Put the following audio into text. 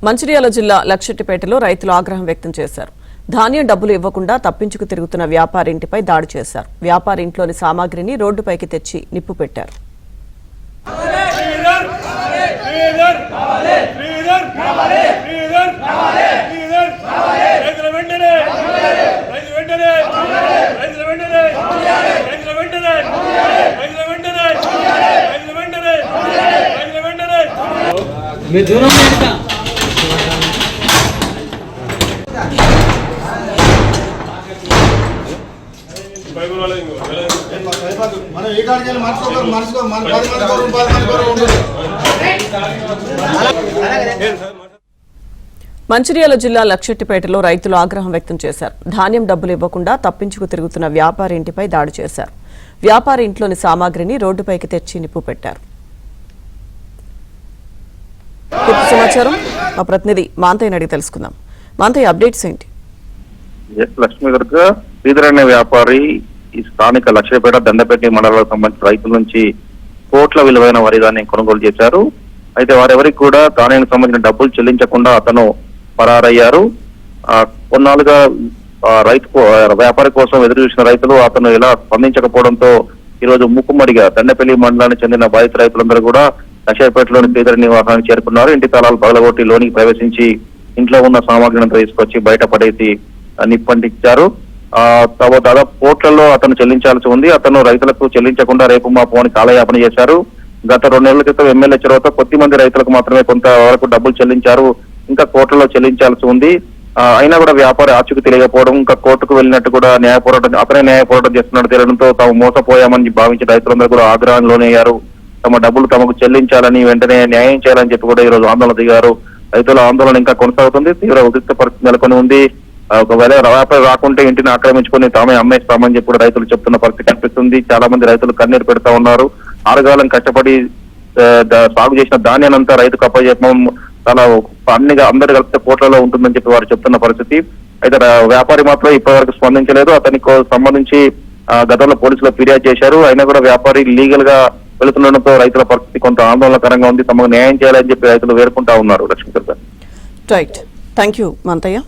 మంచిర్యాల జిల్లా లక్షెట్టిపేటలో రైతులు ఆగ్రహం వ్యక్తం చేశారు. ధాన్యం డబ్బులు ఇవ్వకుండా తప్పించుకు తిరుగుతున్న వ్యాపారి ఇంటిపై దాడి చేశారు. వ్యాపారి ఇంట్లోని సామాగ్రిని రోడ్డుపైకి తెచ్చి నిప్పు పెట్టారు. మంచిర్యాల జిల్లా లక్షెట్టిపేటలో రైతులు ఆగ్రహం వ్యక్తం చేశారు. ధాన్యం డబ్బులు ఇవ్వకుండా తప్పించుకు తిరుగుతున్న వ్యాపారి ఇంటిపై దాడి చేశారు. వ్యాపారి ఇంట్లోని సామాగ్రిని రోడ్డుపైకి తెచ్చి నిప్పు పెట్టారు. సమాచారం మా ప్రతినిధి మాంతయ్య అడిగి తెలుసుకుందాం. మాంతయ్య, అప్డేట్స్ ఏంటి? లక్ష్మీ గారు, శ్రీధర్ అనే వ్యాపారి ఈ స్థానిక లక్ష్మీపేట దండపేట మండలాలకు సంబంధించిన రైతుల నుంచి కోట్ల విలువైన వరి ధాన్యం కొనుగోలు చేశారు. అయితే వారెవరికి కూడా ధాన్యానికి సంబంధించిన డబ్బులు చెల్లించకుండా అతను పరారయ్యారు. కొన్నాళ్ళుగా వ్యాపారి కోసం ఎదురు చూసిన రైతులు అతను ఇలా స్పందించకపోవడంతో ఈ రోజు ముక్కుమ్మడిగా దండపల్లి మండలానికి చెందిన బాధిత రైతులందరూ కూడా లక్ష్మీపేటలోని శ్రీధర్ నివాసానికి చేరుకున్నారు. ఇంటి తాళాలు పగలగొట్టి లోనికి ప్రవేశించి ఇంట్లో ఉన్న సామాగ్రిని తీసుకొచ్చి బయట పడేసి నిప్పంటించారు. దాదాపు కోట్లలో అతను చెల్లించాల్సి ఉంది. అతను రైతులకు చెల్లించకుండా రేపు మా పోని కాలయాపన చేశారు. గత 2 నెలల క్రితం ఎమ్మెల్యే చొరవతో కొద్ది మంది రైతులకు మాత్రమే కొంతవరకు డబ్బులు చెల్లించారు. ఇంకా కోట్లలో చెల్లించాల్సి ఉంది. అయినా కూడా వ్యాపారి ఆచూకీ తెలియకపోవడం, ఇంకా కోర్టుకు వెళ్ళినట్టు కూడా అతనే న్యాయ పోరాటం చేస్తున్నట్టు తెలియడంతో తాము మోసపోయామని భావించి రైతులందరూ కూడా ఆగ్రహం లోనయ్యారు. తమ డబ్బులు తమకు చెల్లించాలని, వెంటనే న్యాయం చేయాలని చెప్పి కూడా ఈ రోజు ఆందోళన దిగారు. రైతుల ఆందోళన ఇంకా కొనసాగుతుంది. తీవ్ర ఉద్రిక్త పరిస్థితి నెలకొని ఉంది. ఒకవేళ వ్యాపారం రాకుంటే ఇంటిని ఆక్రమించుకొని తామే అమ్మేస్తామని చెప్పి కూడా రైతులు చెప్తున్న పరిస్థితి కనిపిస్తుంది. చాలా మంది రైతులు కన్నీరు పెడతా ఉన్నారు. ఆరుగాలం కష్టపడి సాగు చేసిన ధాన్యానంతా రైతుకు అప్పచెప్పడం చాలా అందరు కలిపితే కోట్లలో ఉంటుందని చెప్పి వారు చెప్తున్న పరిస్థితి. అయితే వ్యాపారి మాత్రం ఇప్పటివరకు స్పందించలేదు. అతనికి సంబంధించి గతంలో పోలీసులు ఫిర్యాదు చేశారు. అయినా కూడా వ్యాపారి లీగల్ గా వెళుతుండడంతో రైతుల పరిస్థితి కొంత ఆందోళనకరంగా ఉంది. తమకు న్యాయం చేయాలని చెప్పి రైతులు వేడుకుంటా ఉన్నారు. లక్ష్మీకర్ గారు. Right, thank you Manthaiah.